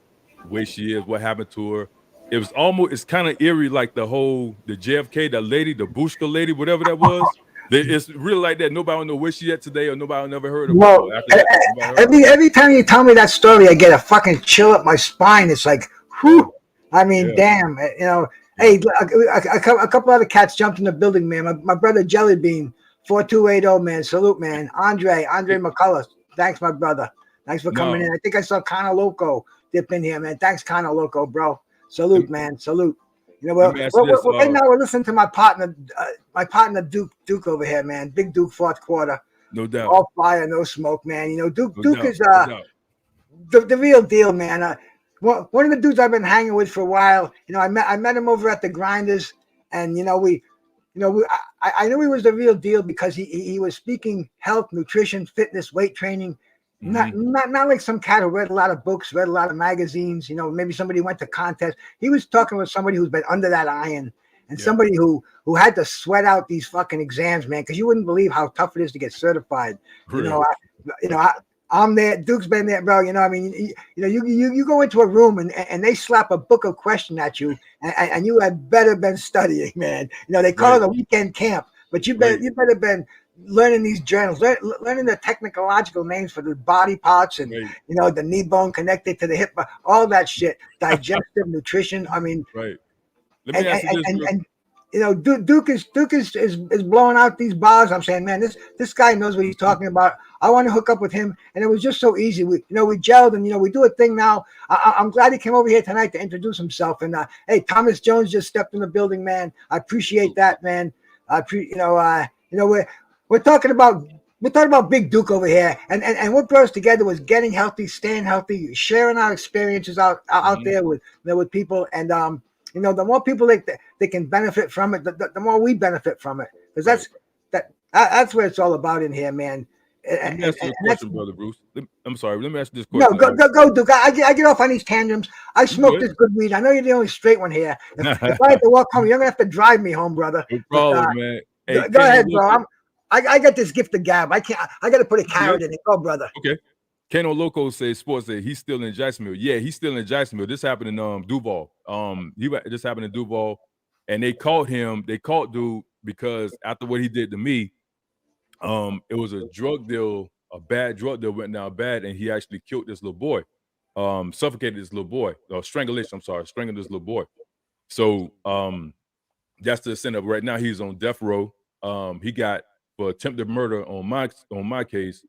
where she is, what happened to her. It's kind of eerie, like the JFK, that lady, the Bushka lady, whatever that was. It's really like that. Nobody don't know where she at today, or nobody never heard of her. Well, every time you tell me that story, I get a fucking chill up my spine. It's like, whew. I mean, damn, you know. Hey, a couple other cats jumped in the building, man. My brother Jellybean, 4280, man. Salute, man. Andre McCullough. Thanks, my brother. Thanks for coming in. I think I saw Connor Loco dip in here, man. Thanks, Connor Loco, bro. Salute, man. Salute. You know, right now we're listening to my partner Duke over here, man. Big Duke, fourth quarter. No doubt. All fire, no smoke, man. You know, Duke is the real deal, man. One of the dudes I've been hanging with for a while. You know, I met him over at the Grinders, and I knew he was the real deal because he was speaking health, nutrition, fitness, weight training. Mm-hmm. Not like some cat who read a lot of books, read a lot of magazines. You know, maybe somebody went to contests. He was talking with somebody who's been under that iron, and somebody who had to sweat out these fucking exams, man, because you wouldn't believe how tough it is to get certified. Really? I'm there. Duke's been there, bro. You know, I mean, you go into a room and they slap a book of question at you, and you had better been studying, man. You know, they call it a weekend camp, but you better been learning these journals, learning the technological names for the body parts, and the knee bone connected to the hip, all that shit, digestive nutrition. I mean, right. Let me ask you this, Duke is blowing out these bars. I'm saying, man, this guy knows what he's talking about. I want to hook up with him, and it was just so easy. We gelled, and we do a thing now. I'm glad he came over here tonight to introduce himself. And hey, Thomas Jones just stepped in the building, man. I appreciate that, man. We're talking about Big Duke over here, and what brought us together was getting healthy, staying healthy, sharing our experiences out there with people, and the more people they can benefit from it, the more we benefit from it, because that's what it's all about in here, man. Let me ask you a question, Brother Bruce. I'm sorry. Let me ask you this question. No, go, Duke. I get off on these tantrums. I smoke this good weed. I know you're the only straight one here. If I have to walk home, you're gonna have to drive me home, brother. No problem, man. Hey, go ahead, bro. I got this gift of gab. I got to put a carrot in it. Go, brother. Okay. Kano Loco says sports say he's still in Jacksonville. Yeah, he's still in Jacksonville. This happened in Duval. This happened in Duval, and they caught him. They caught dude because after what he did to me, it was a drug deal, a bad drug deal went down bad, and he actually killed this little boy, suffocated this little boy, or strangled this little boy. So that's the extent of right now. He's on death row. He got for attempted murder on my case,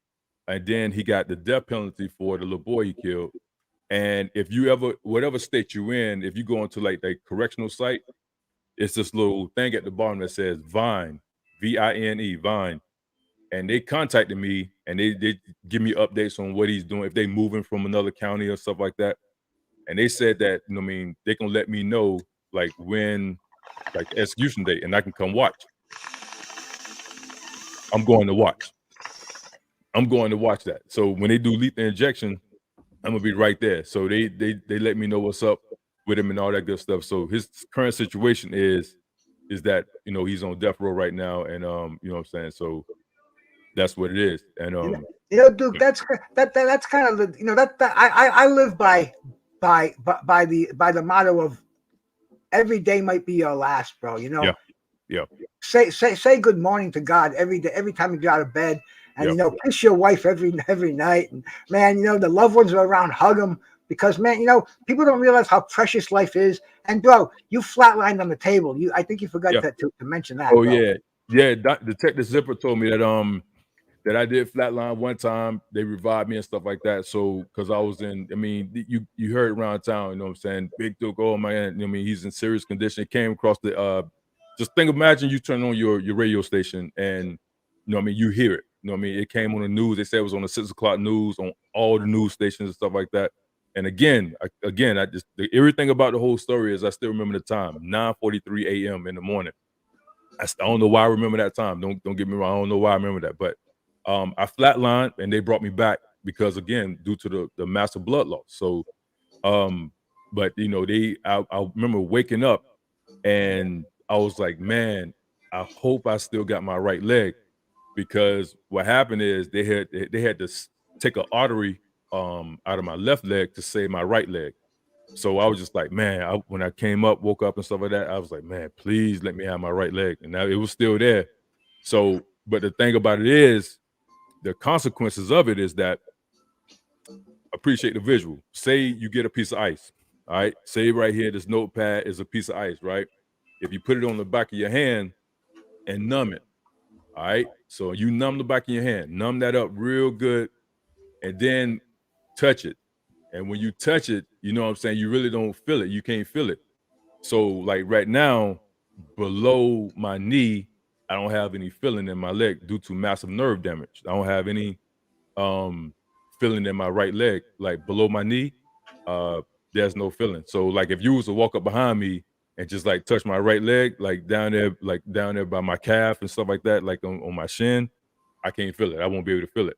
and then he got the death penalty for the little boy he killed. And if you ever, whatever state you're in, if you go into like the correctional site, it's this little thing at the bottom that says Vine, VINE, Vine. And they contacted me and they give me updates on what he's doing, if they moving from another county or stuff like that. And they said that, you know what I mean, they can let me know like when, like the execution date, and I can come watch. I'm going to watch. I'm going to watch that. So when they do lethal injection, I'm gonna be right there. So they let me know what's up with him and all that good stuff. So his current situation is that, you know, he's on death row right now, and you know what I'm saying. So that's what it is. And you know, Duke, that's kind of the, you know, that I live by the motto of every day might be your last, bro. You know. Yeah. Say good morning to God every day, every time you get out of bed. And, you know, kiss your wife every night. And, man, you know, the loved ones are around, hug them. Because, man, you know, people don't realize how precious life is. And, bro, you flatlined on the table. I think you forgot to mention that. Oh, bro. Yeah. Detective Zipper told me that I did flatline one time. They revived me and stuff like that. So, because I was in, I mean, you heard around town, you know what I'm saying? Big Duke, oh, man, you know what I mean? He's in serious condition. It came across the, just imagine you turn on your radio station and, you know what I mean, you hear it. You know what I mean? It came on the news. They said it was on the 6 o'clock news on all the news stations and stuff like that. And again, I just, the everything about the whole story is I still remember the time, 9:43 a.m. in the morning. I don't know why I remember that time. Don't get me wrong. I don't know why I remember that. But I flatlined and they brought me back because, again, due to the massive blood loss. So, but, you know, I remember waking up and I was like, man, I hope I still got my right leg. Because what happened is they had to take an artery out of my left leg to save my right leg. So I was just like, man, when I came up, woke up and stuff like that, I was like, man, please let me have my right leg. And now it was still there. So, but the thing about it is, the consequences of it is that, appreciate the visual. Say you get a piece of ice, all right? Say right here, this notepad is a piece of ice, right? If you put it on the back of your hand and numb it, all right, so you numb the back of your hand, numb that up real good, and then touch it. And when you touch it, you know what I'm saying, you really don't feel it. You can't feel it. So like right now, below my knee, I don't have any feeling in my leg due to massive nerve damage. I don't have any feeling in my right leg. Like below my knee, there's no feeling. So like if you was to walk up behind me and just like touch my right leg, like down there by my calf and stuff like that, like on my shin, I can't feel it. I won't be able to feel it.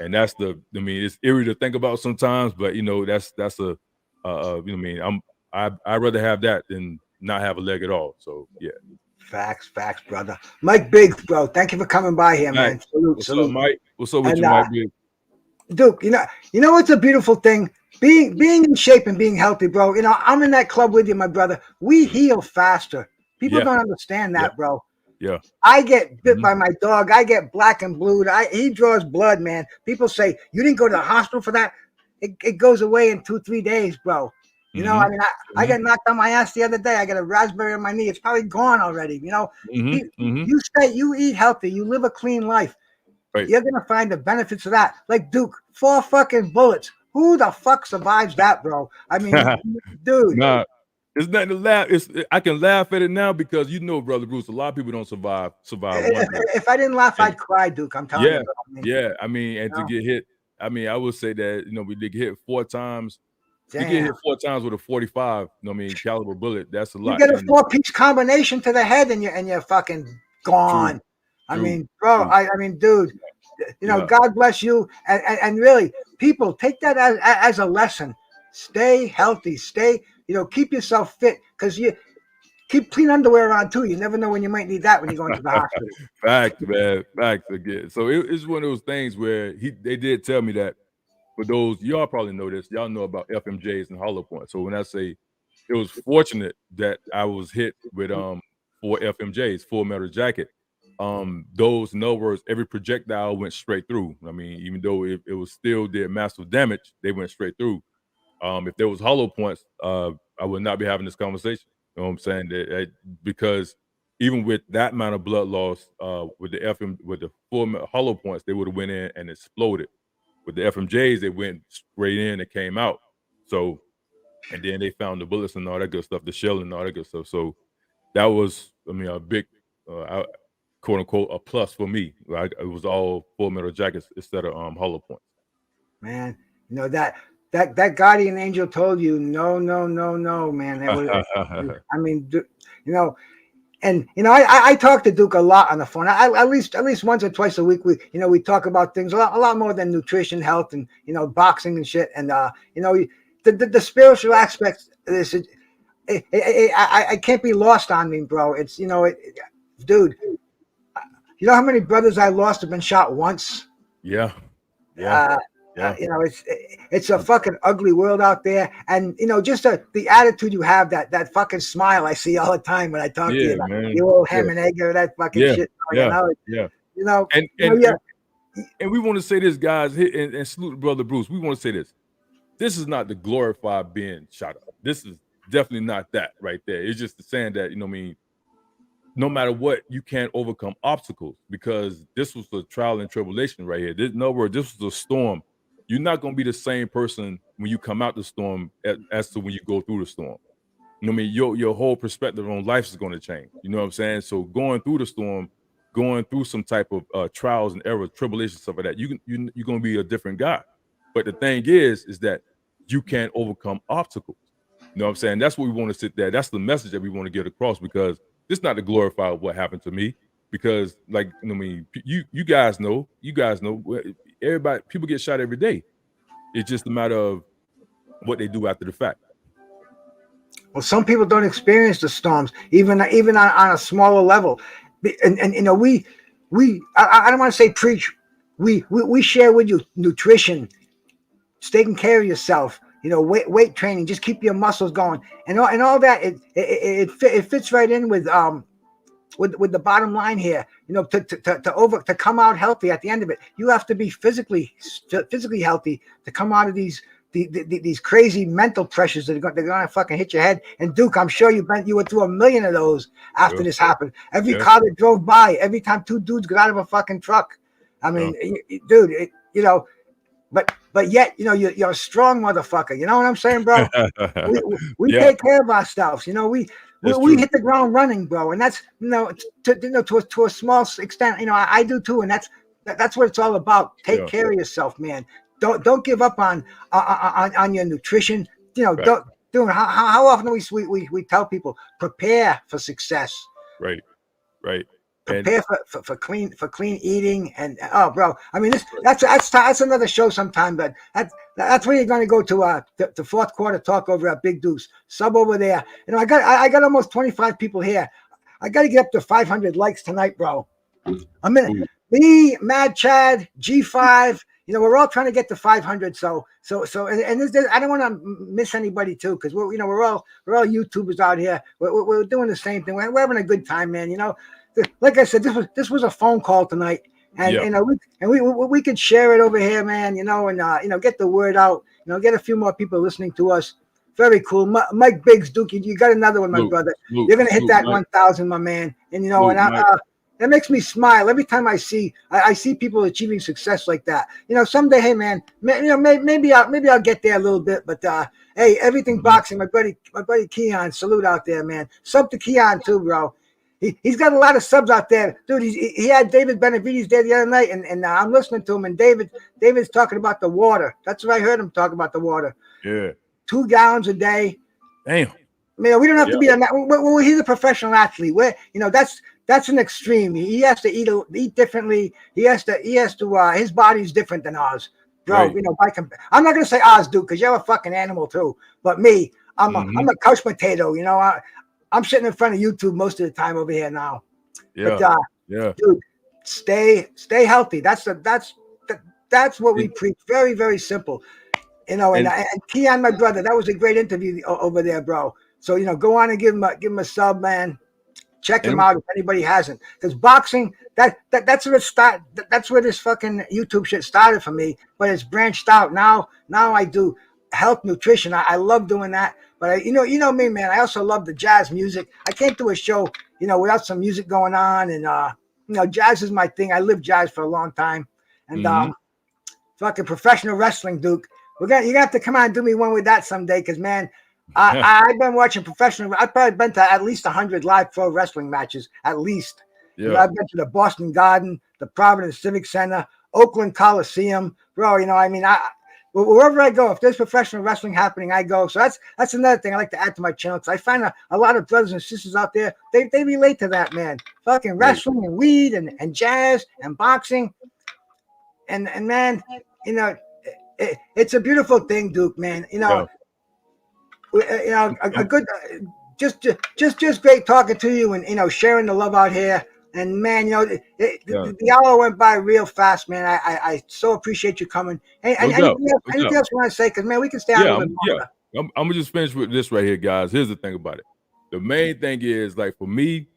And that's I mean, it's eerie to think about sometimes, but you know, that's a you know what I mean, I'd rather have that than not have a leg at all. So yeah. Facts, brother. Mike Biggs, bro. Thank you for coming by here, man. What's up, Mike? What's up with you, Mike Biggs? Duke, you know what's a beautiful thing? Being in shape and being healthy, bro. You know, I'm in that club with you, my brother. We heal faster. People don't understand that, bro. Yeah. I get bit by my dog. I get black and blued. He draws blood, man. People say, you didn't go to the hospital for that? It goes away in 2-3 days, bro. You know, I mean, I got knocked on my ass the other day. I got a raspberry on my knee. It's probably gone already. You know, you eat healthy. You live a clean life. Right. You're going to find the benefits of that. Like Duke, 4 fucking bullets. Who the fuck survives that, bro? I mean, dude. Nah, it's nothing to laugh. I can laugh at it now because you know, Brother Bruce, a lot of people don't survive. If I didn't laugh, I'd cry, Duke. I'm telling you. I mean, and to get hit, I mean, I would say that, you know, we did get hit 4 times. Damn. You get hit 4 times with a 45, you know what I mean, caliber bullet. That's a lot. You get a 4-piece combination to the head and you're fucking gone. True. I mean, bro, I mean, dude, you know, God bless you. And really, people, take that as a lesson. Stay healthy. You know, keep yourself fit, because you keep clean underwear on too. You never know when you might need that when you're going to the hospital. Facts, man. Facts again. So it's one of those things where they did tell me that. For those, y'all probably know this. Y'all know about FMJs and hollow points. So when I say it was fortunate that I was hit with 4 FMJs, full metal jacket. Those, in other words, every projectile went straight through. I mean, even though it was still did massive damage, they went straight through. If there was hollow points, I would not be having this conversation. You know what I'm saying? Because even with that amount of blood loss, with the full hollow points, they would have went in and exploded. With the FMJs, they went straight in and came out. So, and then they found the bullets and all that good stuff, the shell and all that good stuff. So that was, I mean, a big, quote unquote, a plus for me. Like it was all Full Metal Jackets instead of hollow points. Man, you know that guardian angel told you no, man. That was, I mean, you know. And you know, I talk to Duke a lot on the phone. At least once or twice a week. We talk about things a lot more than nutrition, health, and boxing and shit. And you know, the spiritual aspects of this, I can't be lost on me, bro. It's dude. You know how many brothers I lost have been shot once? Yeah. You know, it's a fucking ugly world out there, and just the attitude you have, that fucking smile I see all the time when I talk to you, man. you old ham and egg or that fucking shit. And we want to say this, guys, and salute brother Bruce. We want to say this. This is not the glorified being shot up. This is definitely not that right there. It's just saying that no matter what, you can't overcome obstacles, because this was a trial and tribulation right here. In other words, this was a storm. You're not going to be the same person when you come out the storm as to when you go through the storm. You know what I mean? Your whole perspective on life is going to change. You know what I'm saying? So going through the storm, going through some type of trials and errors, tribulations, stuff like that, you're going to be a different guy. But the thing is that you can't overcome obstacles. You know what I'm saying? That's what we want to sit there. That's the message that we want to get across, because it's not to glorify what happened to me, because you guys know, everybody, people get shot every day. It's just a matter of what they do after the fact. Well, some people don't experience the storms, even on a smaller level. And I don't want to say preach. We share with you nutrition, taking care of yourself, weight training, just keep your muscles going, and all that. It fits right in with the bottom line here. To come out healthy at the end of it, you have to be physically healthy to come out of these crazy mental pressures that they're gonna fucking hit your head. And Duke, I'm sure you went through a million of those after this happened. Every car that drove by, every time two dudes got out of a fucking truck. I mean, dude, But yet, you're a strong motherfucker. You know what I'm saying, bro? We take care of ourselves. We hit the ground running, bro, and that's to a small extent. I do too, and that's what it's all about. Take care of yourself, man. Don't give up on your nutrition. How often we tell people prepare for success. Right. Prepare for clean eating, and bro, I mean that's another show sometime, but that's where you're going to go to the fourth quarter talk over at Big Deuce sub over there. I got almost 25 people here. I got to get up to 500 likes tonight, bro. I'm in me, Mad Chad, G5. We're all trying to get to 500. So I don't want to miss anybody too, because we're all YouTubers out here. We're doing the same thing. We're having a good time, man. Like I said, this was a phone call tonight, and we could share it over here, man. And get the word out. Get a few more people listening to us. Very cool, Mike Biggs, Duke. You got another one, my brother. You're gonna hit that 1,000, my man. And that makes me smile every time I see people achieving success like that. Someday, hey man, maybe I'll get there a little bit, but hey, everything boxing. My buddy Keon, salute out there, man. Sub to Keon too, bro. He's got a lot of subs out there, dude. He had David Benavides there the other night, and I'm listening to him, and David's talking about the water. That's what I heard him talk about, the water. Yeah. 2 gallons a day. Damn. Man, we don't have to be well, he's a professional athlete. That's an extreme. He has to eat differently. He has to his body's different than ours, bro. Right. I'm not gonna say ours, dude, because you're a fucking animal too. But me, I'm a couch potato. I'm sitting in front of YouTube most of the time over here now. Yeah. But, dude, stay healthy. That's what we preach. Very, very simple. And Keon, my brother, that was a great interview over there, bro. So go on and give him a sub, man. Check him out if anybody hasn't. Because boxing, that's where it start. That's where this fucking YouTube shit started for me. But it's branched out now. Now I do health, nutrition. I love doing that. But you know me, man. I also love the jazz music. I can't do a show, without some music going on. And jazz is my thing. I lived jazz for a long time. And fucking professional wrestling, Duke. you're gonna have to come on and do me one with that someday, because man, I've been watching professional. I've probably been to at least 100 live pro wrestling matches, at least. Yeah. You know, I've been to the Boston Garden, the Providence Civic Center, Oakland Coliseum, bro. You know, I mean, wherever I go, if there's professional wrestling happening, I go. So that's another thing I like to add to my channel, because I find a lot of brothers and sisters out there, they relate to that, man. Fucking wrestling and weed and jazz and boxing. And man, you know, it's a beautiful thing, Duke, man. You know, a good, just great talking to you, and you know, sharing the love out here. And man, you know, the hour went by real fast, man. I so appreciate you coming. Hey, anything else you want to say? Because man, we can stay on a little bit longer. I'm gonna just finish with this right here, guys. Here's the thing about it. The main thing is, like, for me,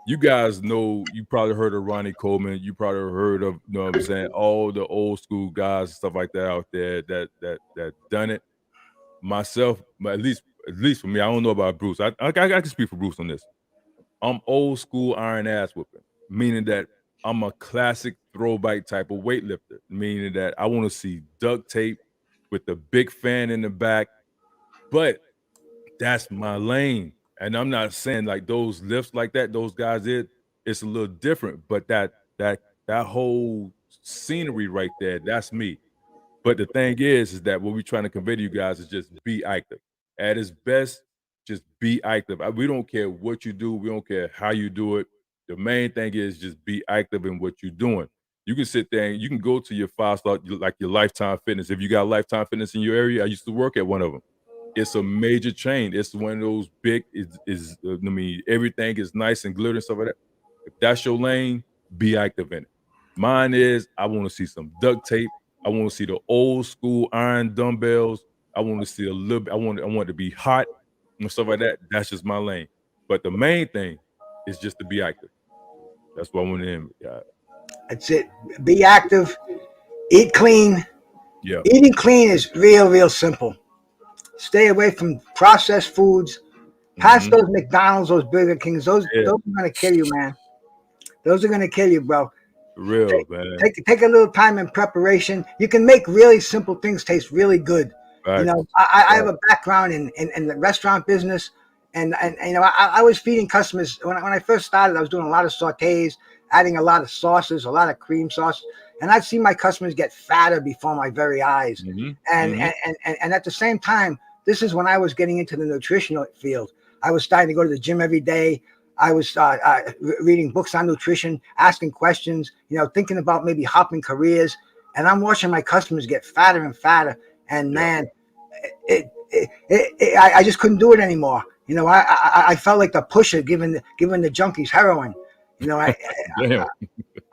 you guys know, you probably heard of Ronnie Coleman. You probably heard of, you know what I'm saying, all the old school guys and stuff like that out there that done it. Myself, at least for me, I don't know about Bruce. I can speak for Bruce on this. I'm old school iron ass whooping, meaning that I'm a classic throwback type of weightlifter, meaning that I want to see duct tape with the big fan in the back, but that's my lane. And I'm not saying like those lifts like that those guys did, it's a little different, but that whole scenery right there, that's me. But the thing is that what we're trying to convey to you guys is just be active. At its best, just be active. We don't care what you do. We don't care how you do it. The main thing is just be active in what you're doing. You can sit there and you can go to your 5-star, like your Lifetime Fitness. If you got Lifetime Fitness in your area, I used to work at one of them. It's a major chain. It's one of those big, I mean, everything is nice and glitter and stuff like that. If that's your lane, be active in it. Mine is, I want to see some duct tape. I want to see the old school iron dumbbells. I want to see a little bit, I want it to be hot and stuff like that. That's just my lane. But the main thing is just to be active. That's what I want to end with, guys. That's it. Be active. Eat clean. Yeah. Eating clean is real simple. Stay away from processed foods. Past those McDonald's, those Burger Kings. Those are going to kill you, man. Those are going to kill you, bro. Real, man. Take a little time in preparation. You can make really simple things taste really good. Right. You know, I have a background in the restaurant business, and you know, I was feeding customers when I first started. I was doing a lot of sautés, adding a lot of sauces, a lot of cream sauce, and I'd see my customers get fatter before my very eyes. And at the same time, this is when I was getting into the nutritional field. I was starting to go to the gym every day. I was reading books on nutrition, asking questions, you know, thinking about maybe hopping careers. And I'm watching my customers get fatter and fatter. And man, I just couldn't do it anymore. You know, I felt like the pusher giving the junkies heroin. You know,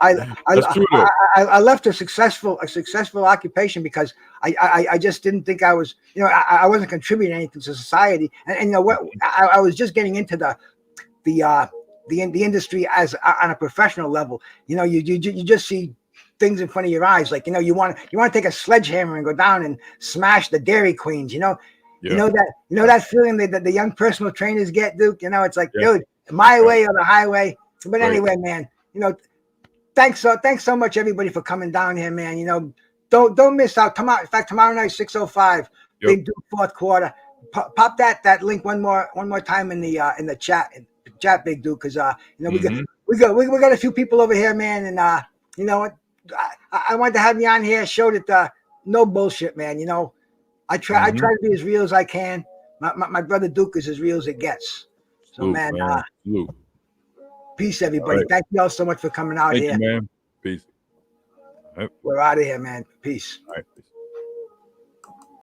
I left a successful occupation because I just didn't think I was, you know, I wasn't contributing anything to society. And you know what, I was just getting into the industry as on a professional level. You know, you just see things in front of your eyes, like, you know, you want to take a sledgehammer and go down and smash the Dairy Queens. You know, you know that feeling that the young personal trainers get, Duke. You know, it's like, dude, my way or the highway. But anyway, man, you know, thanks so much everybody for coming down here, man. You know, don't miss out. Tomorrow, in fact, tomorrow night 6:05, Big Duke fourth quarter. Pop that link one more time in the chat, Big Duke, because you know, we got a few people over here, man, and you know what, I wanted to have you on here, show that no bullshit, man. You know, I try to be as real as I can. My brother Duke is as real as it gets. So man. Peace, everybody. Right. Thank you all so much for coming out here. Thank you, man. Peace. We're out of here, man. Peace. All right. Peace.